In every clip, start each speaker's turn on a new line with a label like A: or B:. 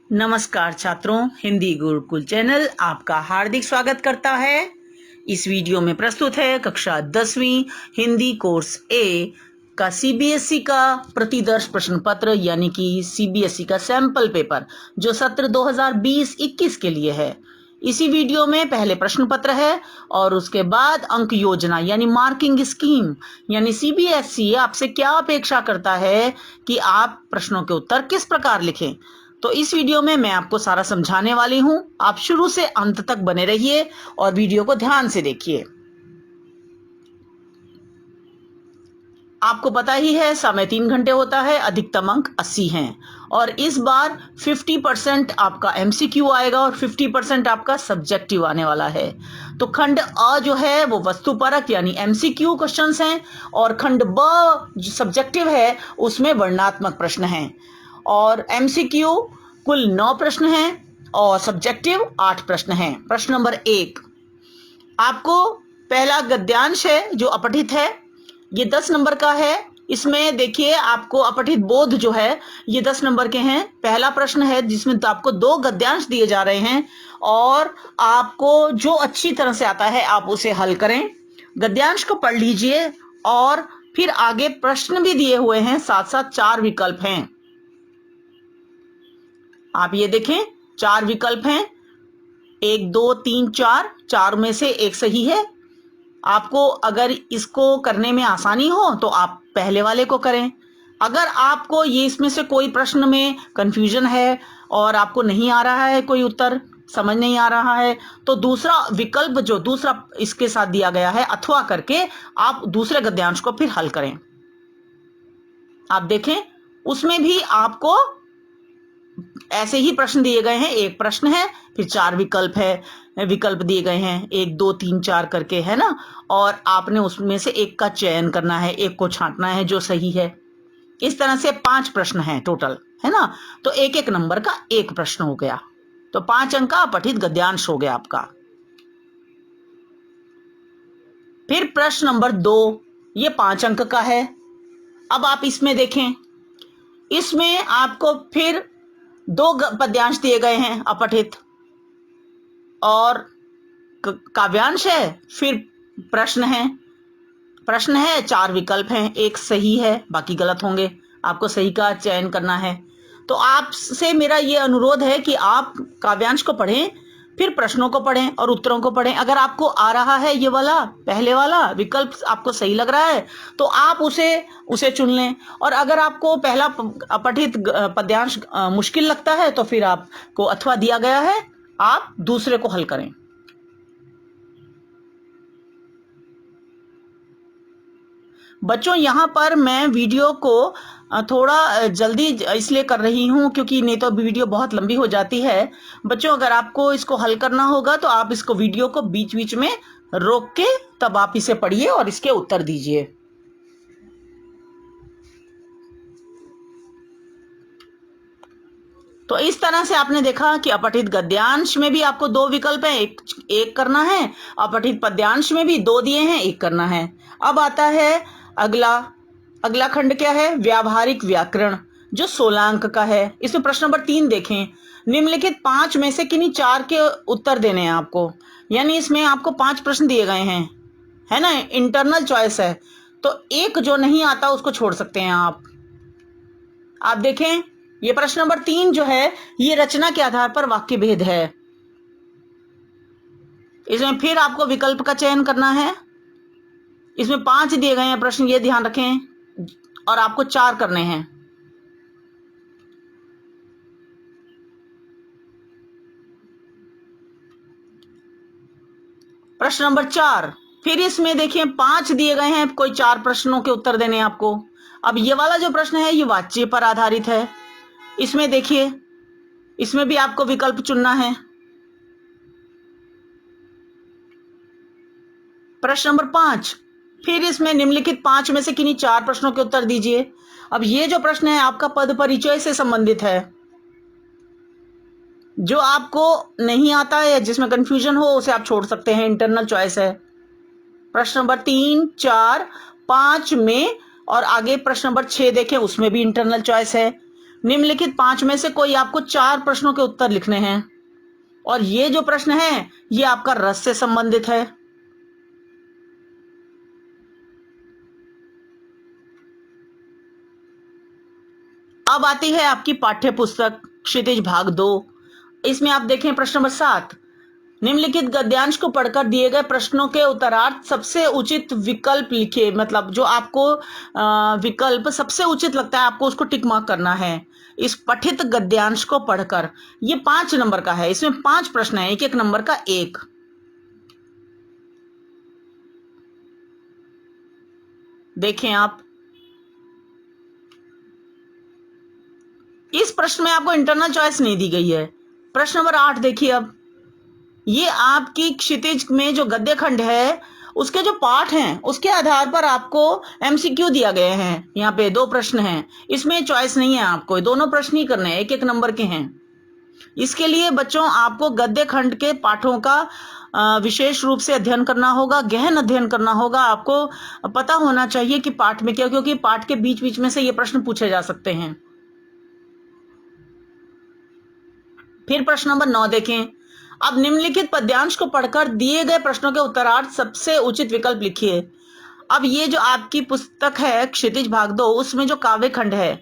A: नमस्कार छात्रों, हिंदी गुरुकुल चैनल आपका हार्दिक स्वागत करता है। इस वीडियो में प्रस्तुत है कक्षा 10वीं हिंदी कोर्स ए का सीबीएसई का प्रतिदर्श प्रश्न पत्र यानी कि सीबीएसई का सैंपल पेपर जो सत्र 2020-21 के लिए है। इसी वीडियो में पहले प्रश्न पत्र है और उसके बाद अंक योजना यानी मार्किंग स्कीम यानी सीबीएसई आपसे क्या अपेक्षा करता है कि आप प्रश्नों के उत्तर किस प्रकार लिखें। तो इस वीडियो में मैं आपको सारा समझाने वाली हूं। आप शुरू से अंत तक बने रहिए और वीडियो को ध्यान से देखिए। आपको पता ही है समय 3 घंटे होता है, अधिकतम अंक 80 हैं और इस बार 50% आपका एमसीक्यू आएगा और 50% आपका सब्जेक्टिव आने वाला है। तो खंड अ जो है वो वस्तुपरक यानी एमसीक्यू क्वेश्चंस हैं और खंड ब जो सब्जेक्टिव है उसमें वर्णनात्मक प्रश्न हैं। और एमसीक्यू कुल 9 प्रश्न हैं और सब्जेक्टिव 8 प्रश्न हैं। प्रश्न नंबर 1 आपको पहला गद्यांश है जो अपठित है, ये 10 नंबर का है। इसमें देखिए आपको अपठित बोध जो है ये 10 नंबर के हैं। पहला प्रश्न है जिसमें तो आपको 2 गद्यांश दिए जा रहे हैं और आपको जो अच्छी तरह से आता है आप उसे हल करें। गद्यांश को पढ़ लीजिए और फिर आगे प्रश्न भी दिए हुए हैं, साथ साथ 4 विकल्प हैं। आप ये देखें 4 विकल्प हैं, 1 2 3 4, 4 में से एक सही है। आपको अगर इसको करने में आसानी हो तो आप पहले वाले को करें। अगर आपको ये इसमें से कोई प्रश्न में कंफ्यूजन है और आपको नहीं आ रहा है, कोई उत्तर समझ नहीं आ रहा है, तो दूसरा विकल्प जो दूसरा इसके साथ दिया गया है अथवा करके आप दूसरे गद्यांश को फिर हल करें। आप देखें उसमें भी आपको ऐसे ही प्रश्न दिए गए हैं, एक प्रश्न है फिर 4 विकल्प है, विकल्प दिए गए हैं 1 2 3 4 करके, है ना। और आपने उसमें से एक का चयन करना है, एक को छांटना है जो सही है। इस तरह से 5 प्रश्न हैं टोटल, है ना। तो एक एक नंबर का एक प्रश्न हो गया, तो 5 अंक का अपठित गद्यांश हो गया आपका। फिर प्रश्न नंबर 2 ये 5 अंक का है। अब आप इसमें देखें, इसमें आपको फिर 2 पद्यांश दिए गए हैं अपठित और काव्यांश है, फिर प्रश्न है 4 विकल्प हैं, एक सही है बाकी गलत होंगे, आपको सही का चयन करना है। तो आपसे मेरा ये अनुरोध है कि आप काव्यांश को पढ़ें, फिर प्रश्नों को पढ़ें और उत्तरों को पढ़ें। अगर आपको आ रहा है ये वाला पहले वाला विकल्प आपको सही लग रहा है तो आप उसे चुन लें, और अगर आपको पहला अपठित पद्यांश मुश्किल लगता है तो फिर आपको अथवा दिया गया है आप दूसरे को हल करें। बच्चों यहाँ पर मैं वीडियो को थोड़ा जल्दी इसलिए कर रही हूँ क्योंकि नहीं तो वीडियो बहुत लंबी हो जाती है। बच्चों अगर आपको इसको हल करना होगा तो आप इसको वीडियो को बीच बीच में रोक के तब आप इसे पढ़िए और इसके उत्तर दीजिए। तो इस तरह से आपने देखा कि अपठित गद्यांश में भी आपको 2 विकल्प हैं, एक करना है। अपठित पद्यांश में भी 2 दिए हैं, एक करना है। अब आता है अगला खंड क्या है, व्यावहारिक व्याकरण जो 16 अंक का है। इसमें प्रश्न नंबर 3 देखें, निम्नलिखित 5 में से किन्हीं 4 के उत्तर देने हैं आपको, यानी इसमें आपको 5 प्रश्न दिए गए हैं, है ना, इंटरनल चॉइस है। तो एक जो नहीं आता उसको छोड़ सकते हैं आप देखें ये प्रश्न नंबर 3 जो है ये रचना के आधार पर वाक्य भेद है। इसमें फिर आपको विकल्प का चयन करना है। इसमें 5 दिए गए हैं प्रश्न, ये ध्यान रखें, और आपको 4 करने हैं। प्रश्न नंबर 4 फिर इसमें देखिए 5 दिए गए हैं, कोई 4 प्रश्नों के उत्तर देने हैं आपको। अब ये वाला जो प्रश्न है ये वाच्य पर आधारित है। इसमें देखिए इसमें भी आपको विकल्प चुनना है। प्रश्न नंबर 5 फिर इसमें निम्नलिखित 5 में से किन्हीं 4 प्रश्नों के उत्तर दीजिए। अब ये जो प्रश्न है आपका पद परिचय से संबंधित है। जो आपको नहीं आता है, जिसमें कंफ्यूजन हो, उसे आप छोड़ सकते हैं, इंटरनल चॉइस है। प्रश्न नंबर 3 4 5 में और आगे प्रश्न नंबर 6 देखें, उसमें भी इंटरनल चॉइस है। निम्नलिखित 5 में से कोई आपको 4 प्रश्नों के उत्तर लिखने हैं और ये जो प्रश्न है ये आपका रस से संबंधित है। अब आती है आपकी पाठ्य पुस्तक क्षितिज भाग 2। इसमें आप देखें प्रश्न नंबर 7, निम्नलिखित गद्यांश को पढ़कर दिए गए प्रश्नों के उत्तरार्थ सबसे उचित विकल्प लिखिए। मतलब जो आपको विकल्प सबसे उचित लगता है आपको उसको टिक मार्क करना है इस पठित गद्यांश को पढ़कर। ये 5 नंबर का है, इसमें 5 प्रश्न है, एक एक नंबर का एक। देखें आप, इस प्रश्न में आपको इंटरनल चॉइस नहीं दी गई है। प्रश्न नंबर 8 देखिए, अब ये आपकी क्षितिज में जो गद्य खंड है उसके जो पाठ हैं उसके आधार पर आपको एमसीक्यू दिया गए हैं। यहाँ पे 2 प्रश्न हैं, इसमें चॉइस नहीं है आपको, दोनों प्रश्न ही करने हैं, एक एक नंबर के हैं। इसके लिए बच्चों आपको गद्य खंड के पाठों का विशेष रूप से अध्ययन करना होगा, गहन अध्ययन करना होगा। आपको पता होना चाहिए कि पाठ में क्या, क्योंकि पाठ के बीच बीच में से ये प्रश्न पूछे जा सकते हैं। फिर प्रश्न नंबर 9 देखें, अब निम्नलिखित पद्यांश को पढ़कर दिए गए प्रश्नों के उत्तरार्थ सबसे उचित विकल्प लिखिए। अब ये जो आपकी पुस्तक है क्षितिज भाग 2, उसमें जो काव्य खंड है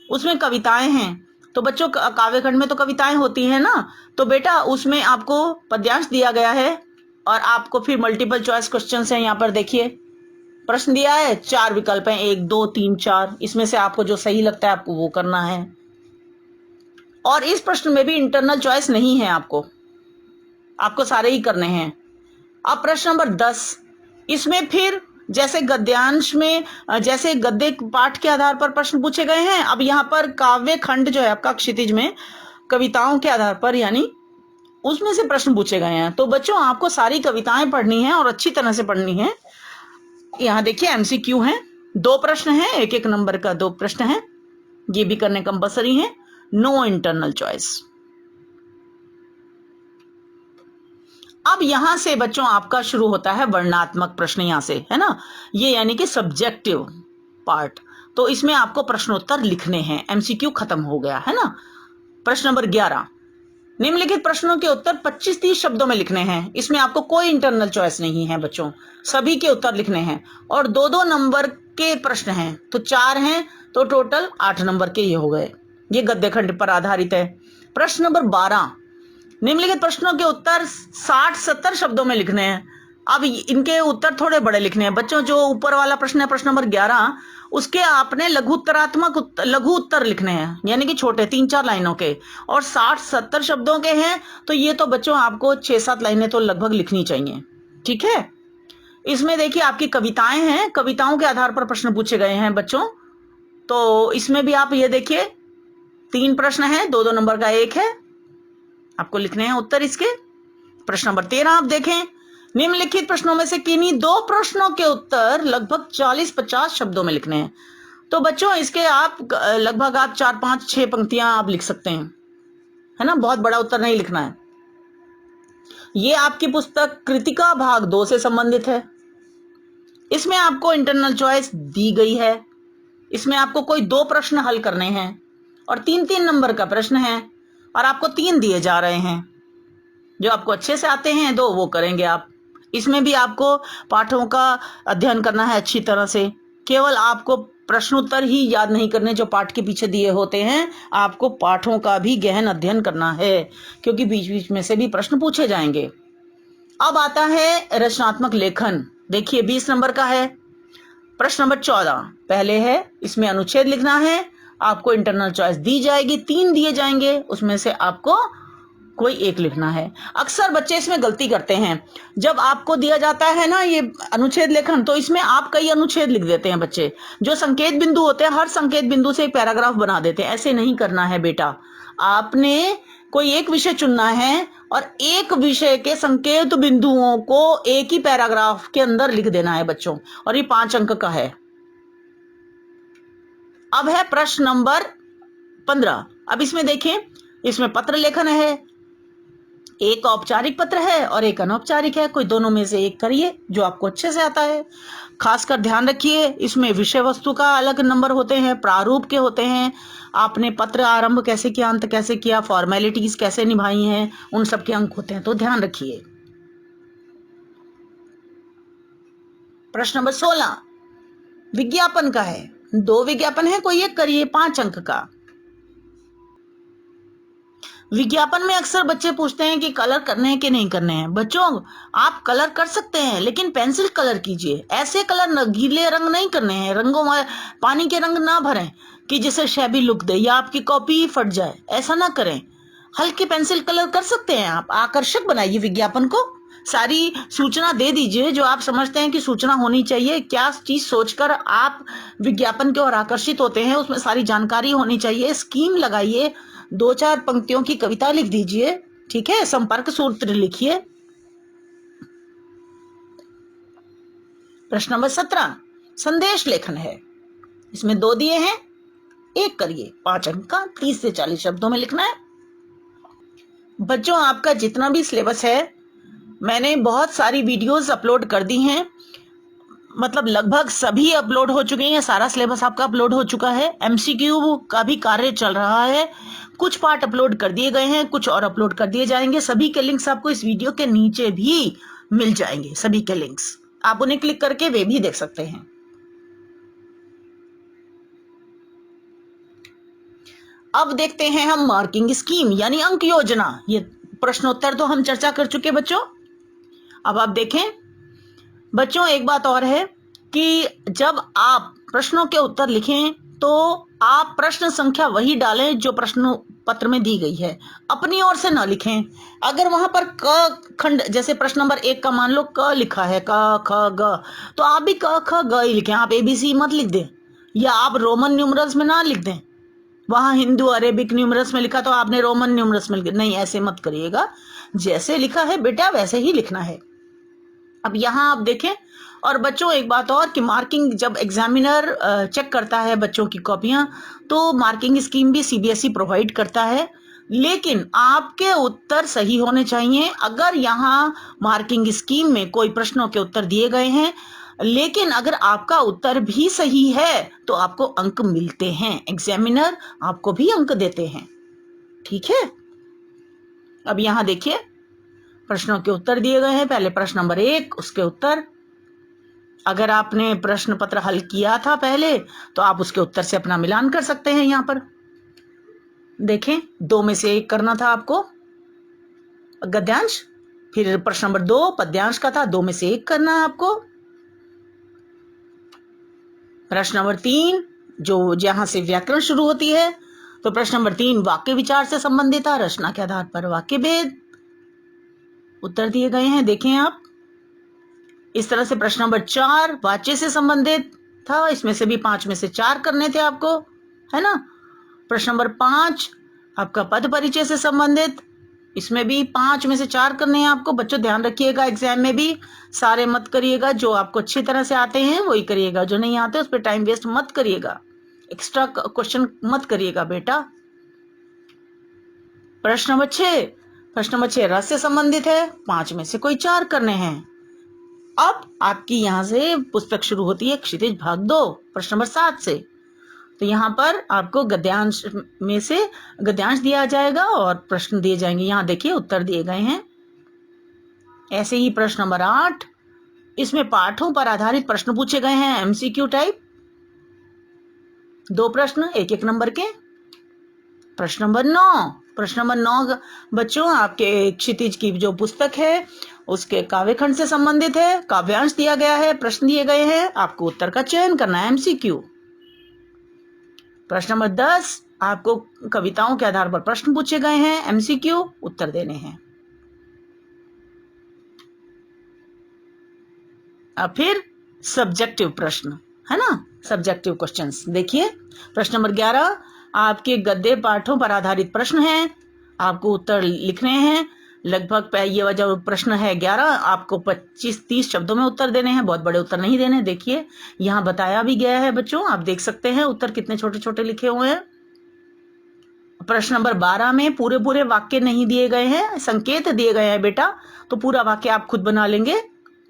A: उसमें कविताएं हैं। तो बच्चों काव्य खंड में तो कविताएं होती हैं ना, तो बेटा उसमें आपको पद्यांश दिया गया है और आपको फिर मल्टीपल चॉइस क्वेश्चंस हैं। यहाँ पर देखिए प्रश्न दिया है, 4 विकल्प हैं, 1 2 3 4, इसमें से आपको जो सही लगता है आपको वो करना है। और इस प्रश्न में भी इंटरनल चॉइस नहीं है, आपको सारे ही करने हैं। अब प्रश्न नंबर 10, इसमें फिर जैसे गद्यांश में जैसे गद्य पाठ के आधार पर प्रश्न पूछे गए हैं, अब यहाँ पर काव्य खंड जो है आपका क्षितिज में कविताओं के आधार पर यानी उसमें से प्रश्न पूछे गए हैं। तो बच्चों आपको सारी कविताएं पढ़नी है और अच्छी तरह से पढ़नी है। यहाँ देखिए एमसीक्यू हैं, 2 प्रश्न हैं, एक एक नंबर का 2 प्रश्न हैं, ये भी करने कंपल्सरी है, नो इंटरनल चॉइस। अब यहां से बच्चों आपका शुरू होता है वर्णनात्मक प्रश्न, यहां से है ना, ये यानी कि सब्जेक्टिव पार्ट। तो इसमें आपको प्रश्नोत्तर लिखने हैं, एमसीक्यू खत्म हो गया है ना। प्रश्न नंबर 11, निम्नलिखित प्रश्नों के उत्तर 25-30 शब्दों में लिखने हैं। इसमें आपको कोई इंटरनल चॉइस नहीं है बच्चों, सभी के उत्तर लिखने हैं और 2-2 नंबर के प्रश्न हैं, तो 4 हैं, तो टोटल 8 नंबर के ये हो गए। ये गद्य खंड पर आधारित है। प्रश्न नंबर 12, निम्नलिखित प्रश्नों के उत्तर 60-70 शब्दों में लिखने हैं। अब इनके उत्तर थोड़े बड़े लिखने हैं बच्चों। जो ऊपर वाला प्रश्न है प्रश्न नंबर 11, उसके आपने लघु उत्तर लिखने हैं, यानी कि छोटे 3-4 लाइनों के, और 60-70 शब्दों के हैं, तो ये तो बच्चों आपको 6-7 लाइनें तो लगभग लिखनी चाहिए, ठीक है। इसमें देखिए आपकी कविताएं हैं, कविताओं के आधार पर प्रश्न पूछे गए हैं बच्चों। तो इसमें भी आप ये देखिए 3 प्रश्न है, 2-2 नंबर का एक है, आपको लिखने हैं उत्तर इसके। प्रश्न नंबर 13 आप देखें, निम्नलिखित प्रश्नों में से किन्हीं 2 प्रश्नों के उत्तर लगभग 40-50 शब्दों में लिखने हैं। तो बच्चों इसके आप लगभग 4-5-6 पंक्तियां आप लिख सकते हैं, है ना, बहुत बड़ा उत्तर नहीं लिखना है। ये आपकी पुस्तक कृतिका भाग 2 से संबंधित है। इसमें आपको इंटरनल चॉइस दी गई है। इसमें आपको कोई 2 प्रश्न हल करने हैं और 3-3 नंबर का प्रश्न है और आपको 3 दिए जा रहे हैं। जो आपको अच्छे से आते हैं 2 वो करेंगे आप। इसमें भी आपको पाठों का अध्ययन करना है अच्छी तरह से। केवल आपको प्रश्नोत्तर ही याद नहीं करने जो पाठ के पीछे दिए होते हैं, आपको पाठों का भी गहन अध्ययन करना है, क्योंकि बीच बीच में से भी प्रश्न पूछे जाएंगे। अब आता है रचनात्मक लेखन। देखिए 20 नंबर का है। प्रश्न नंबर 14 पहले है, इसमें अनुच्छेद लिखना है। आपको इंटरनल चॉइस दी जाएगी, 3 दिए जाएंगे, उसमें से आपको कोई एक लिखना है। अक्सर बच्चे इसमें गलती करते हैं, जब आपको दिया जाता है ना ये अनुच्छेद लेखन, तो इसमें आप कई अनुच्छेद लिख देते हैं बच्चे। जो संकेत बिंदु होते हैं हर संकेत बिंदु से एक पैराग्राफ बना देते हैं। ऐसे नहीं करना है बेटा, आपने कोई एक विषय चुनना है और एक विषय के संकेत बिंदुओं को एक ही पैराग्राफ के अंदर लिख देना है बच्चों, और ये 5 अंक का है। अब है प्रश्न नंबर 15। अब इसमें देखें, इसमें पत्र लेखन है, एक औपचारिक पत्र है और एक अनौपचारिक है, कोई दोनों में से एक करिए जो आपको अच्छे से आता है। खासकर ध्यान रखिए, इसमें विषय वस्तु का अलग नंबर होते हैं, प्रारूप के होते हैं, आपने पत्र आरंभ कैसे किया, अंत कैसे किया, फॉर्मेलिटीज कैसे निभाई हैं, उन सब के अंक होते हैं, तो ध्यान रखिए। प्रश्न नंबर 16 विज्ञापन का है। 2 विज्ञापन है, कोई एक करिए, 5 अंक का। विज्ञापन में अक्सर बच्चे पूछते हैं कि कलर करने हैं कि नहीं करने हैं। बच्चों, आप कलर कर सकते हैं, लेकिन पेंसिल कलर कीजिए। ऐसे कलर गीले रंग नहीं करने हैं, रंगों में पानी के रंग ना भरें कि जिसे शैबी लुक दे या आपकी कॉपी फट जाए, ऐसा ना करें। हल्के पेंसिल कलर कर सकते हैं आप। आकर्षक बनाइए विज्ञापन को, सारी सूचना दे दीजिए जो आप समझते हैं कि सूचना होनी चाहिए। क्या चीज सोचकर आप विज्ञापन की ओर आकर्षित होते हैं, उसमें सारी जानकारी होनी चाहिए। स्कीम लगाइए, 2-4 पंक्तियों की कविता लिख दीजिए, ठीक है। संपर्क सूत्र लिखिए। प्रश्न नंबर 17 संदेश लेखन है। इसमें 2 दिए हैं, एक करिए, 5 अंक का, 30 से 40 शब्दों में लिखना है। बच्चों, आपका जितना भी सिलेबस है, मैंने बहुत सारी वीडियोस अपलोड कर दी हैं, मतलब लगभग सभी अपलोड हो चुके हैं। सारा सिलेबस आपका अपलोड हो चुका है। एमसीक्यू का भी कार्य चल रहा है। कुछ पार्ट अपलोड कर दिए गए हैं, कुछ और अपलोड कर दिए जाएंगे। सभी के लिंक्स आपको इस वीडियो के नीचे भी मिल जाएंगे। सभी के लिंक्स आप उन्हें क्लिक करके वे भी देख सकते हैं। अब देखते हैं हम मार्किंग स्कीम यानी अंक योजना। ये प्रश्नोत्तर तो हम चर्चा कर चुके बच्चों। अब आप देखें बच्चों, एक बात और है कि जब आप प्रश्नों के उत्तर लिखें तो आप प्रश्न संख्या वही डालें जो प्रश्न पत्र में दी गई है, अपनी ओर से ना लिखें। अगर वहां पर क खंड, जैसे प्रश्न नंबर 1 का मान लो क लिखा है, क ख ग, तो आप भी क ख ग ही लिखें। आप ABC मत लिख दें, या आप रोमन न्यूमरल्स में ना लिख दें। वहां हिंदू अरेबिक न्यूमरल्स में लिखा तो आपने रोमन न्यूमरल्स में लिखा, नहीं, ऐसे मत करिएगा। जैसे लिखा है बेटा वैसे ही लिखना है। अब यहाँ आप देखें, और बच्चों एक बात और कि मार्किंग जब एग्जामिनर चेक करता है बच्चों की कॉपियां, तो मार्किंग स्कीम भी CBSE प्रोवाइड करता है, लेकिन आपके उत्तर सही होने चाहिए। अगर यहाँ मार्किंग स्कीम में कोई प्रश्नों के उत्तर दिए गए हैं, लेकिन अगर आपका उत्तर भी सही है तो आपको अंक मिलते हैं, एग्जामिनर आपको भी अंक देते हैं, ठीक है। अब यहाँ देखिए प्रश्नों के उत्तर दिए गए हैं। पहले प्रश्न नंबर 1, उसके उत्तर। अगर आपने प्रश्न पत्र हल किया था पहले तो आप उसके उत्तर से अपना मिलान कर सकते हैं। यहां पर देखें, 2 में से 1 करना था आपको गद्यांश। फिर प्रश्न नंबर 2 पद्यांश का था, 2 में से 1 करना है आपको। प्रश्न नंबर 3 जो जहां से व्याकरण शुरू होती है, तो प्रश्न नंबर 3 वाक्य विचार से संबंधित था, रचना के आधार पर वाक्य भेद। उत्तर दिए गए हैं, देखें आप। इस तरह से प्रश्न नंबर 4 वाच्य से संबंधित था, इसमें से भी 5 में से 4 करने थे आपको, है ना। प्रश्न नंबर 5 आपका पद परिचय से संबंधित, इसमें भी 5 में से 4 करने हैं आपको। बच्चों ध्यान रखिएगा, एग्जाम में भी सारे मत करिएगा, जो आपको अच्छी तरह से आते हैं वही करिएगा, जो नहीं आते उस पर टाइम वेस्ट मत करिएगा, एक्स्ट्रा क्वेश्चन मत करिएगा बेटा। प्रश्न नंबर 6 रस से संबंधित है, 5 में से कोई 4 करने हैं। अब आपकी यहां से पुस्तक शुरू होती है क्षितिज भाग 2 प्रश्न नंबर 7 से, तो यहाँ पर आपको गद्यांश में से गद्यांश दिया जाएगा और प्रश्न दिए जाएंगे। यहाँ देखिए उत्तर दिए गए हैं। ऐसे ही प्रश्न नंबर 8, इसमें पाठों पर आधारित प्रश्न पूछे गए हैं, MCQ टाइप, 2 प्रश्न 1-1 नंबर के। प्रश्न नंबर 9 बच्चों आपके क्षितिज की जो पुस्तक है उसके काव्यखंड से संबंधित है, काव्यांश दिया गया है, प्रश्न दिए गए हैं, आपको उत्तर का चयन करना है, MCQ। प्रश्न नंबर 10 आपको कविताओं के आधार पर प्रश्न पूछे गए हैं, MCQ, उत्तर देने हैं। अब फिर सब्जेक्टिव प्रश्न, है ना, सब्जेक्टिव क्वेश्चंस। देखिए प्रश्न नंबर 11 आपके गद्य पाठों पर आधारित प्रश्न हैं, आपको उत्तर लिखने हैं। लगभग ये जो प्रश्न है 11, आपको 25-30 शब्दों में उत्तर देने हैं, बहुत बड़े उत्तर नहीं देने। देखिए यहाँ बताया भी गया है बच्चों, आप देख सकते हैं उत्तर कितने छोटे छोटे लिखे हुए हैं। प्रश्न नंबर 12 में पूरे पूरे वाक्य नहीं दिए गए हैं, संकेत दिए गए हैं बेटा, तो पूरा वाक्य आप खुद बना लेंगे,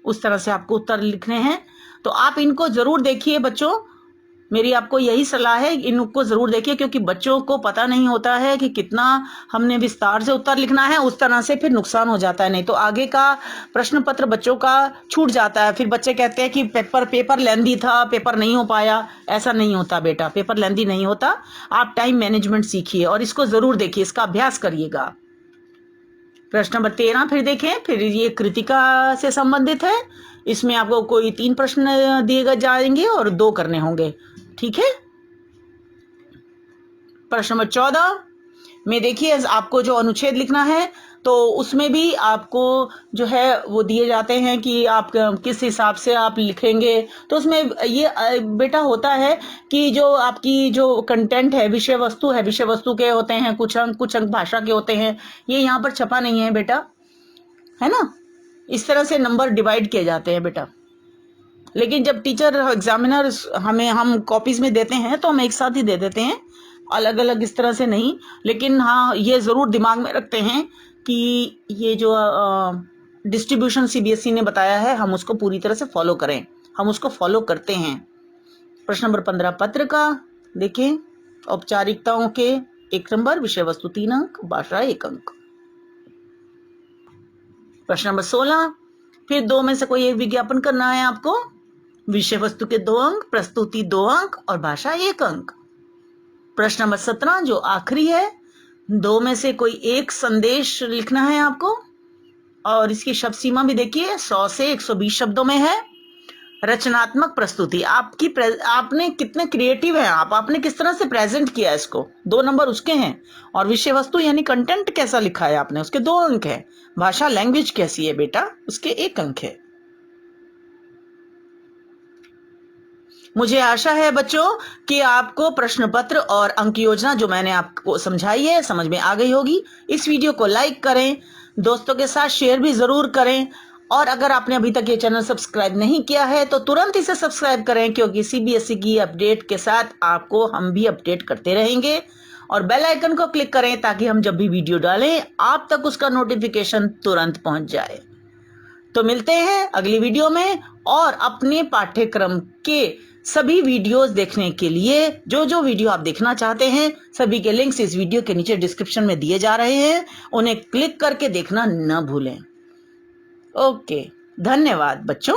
A: उस तरह से आपको उत्तर लिखने हैं। तो आप इनको जरूर देखिए बच्चों, मेरी आपको यही सलाह है, इनको जरूर देखिए, क्योंकि बच्चों को पता नहीं होता है कि कितना हमने विस्तार से उत्तर लिखना है, उस तरह से फिर नुकसान हो जाता है, नहीं तो आगे का प्रश्न पत्र बच्चों का छूट जाता है। फिर बच्चे कहते हैं कि पेपर लेंदी था, पेपर नहीं हो पाया। ऐसा नहीं होता बेटा, पेपर लेंदी नहीं होता। आप टाइम मैनेजमेंट सीखिए और इसको जरूर देखिए, इसका अभ्यास करिएगा। प्रश्न नंबर 13 फिर देखें, फिर ये कृतिका से संबंधित है। इसमें आपको कोई 3 प्रश्न दिए जाएंगे और 2 करने होंगे, ठीक है। प्रश्न नंबर 14 में देखिए आपको जो अनुच्छेद लिखना है, तो उसमें भी आपको जो है वो दिए जाते हैं कि आप किस हिसाब से आप लिखेंगे। तो उसमें ये बेटा होता है कि जो आपकी जो कंटेंट है, विषय वस्तु है, विषय वस्तु के होते हैं कुछ अंक भाषा के होते हैं, ये यहाँ पर छपा नहीं है बेटा, है ना। इस तरह से नंबर डिवाइड किए जाते हैं बेटा। लेकिन जब टीचर एग्जामिनर हम कॉपीज में देते हैं तो हम एक साथ ही दे देते हैं, अलग अलग इस तरह से नहीं। लेकिन हाँ, ये जरूर दिमाग में रखते हैं कि ये जो डिस्ट्रीब्यूशन सीबीएसई ने बताया है, हम उसको पूरी तरह से फॉलो करें, हम उसको फॉलो करते हैं। प्रश्न नंबर 15 पत्र का देखें, औपचारिकताओं के 1 नंबर, विषय वस्तु 3 अंक, भाषा 1 अंक। प्रश्न नंबर 16 फिर 2 में से कोई एक विज्ञापन करना है आपको, विषय वस्तु के 2 अंक, प्रस्तुति 2 अंक और भाषा 1 अंक। प्रश्न नंबर 17 जो आखिरी है, 2 में से कोई एक संदेश लिखना है आपको, और इसकी शब्द सीमा भी देखिए 100 से 120 शब्दों में है। रचनात्मक प्रस्तुति, आपने कितने क्रिएटिव हैं आपने किस तरह से प्रेजेंट किया इसको, 2 नंबर उसके हैं। और विषय वस्तु यानी कंटेंट कैसा लिखा है आपने, उसके 2 अंक है। भाषा लैंग्वेज कैसी है बेटा, उसके 1 अंक है। मुझे आशा है बच्चों कि आपको प्रश्न पत्र और अंक योजना जो मैंने आपको समझाई है समझ में आ गई होगी। इस वीडियो को लाइक करें, दोस्तों के साथ शेयर भी जरूर करें, और अगर आपने अभी तक ये चैनल सब्सक्राइब नहीं किया है तो तुरंत इसे सब्सक्राइब करें, क्योंकि सीबीएसई की अपडेट के साथ आपको हम भी अपडेट करते रहेंगे। और बेल आइकन को क्लिक करें ताकि हम जब भी वीडियो डालें आप तक उसका नोटिफिकेशन तुरंत पहुंच जाए। तो मिलते हैं अगली वीडियो में, और अपने पाठ्यक्रम के सभी वीडियोस देखने के लिए जो वीडियो आप देखना चाहते हैं, सभी के लिंक्स इस वीडियो के नीचे डिस्क्रिप्शन में दिए जा रहे हैं, उन्हें क्लिक करके देखना न भूलें। ओके, धन्यवाद बच्चों।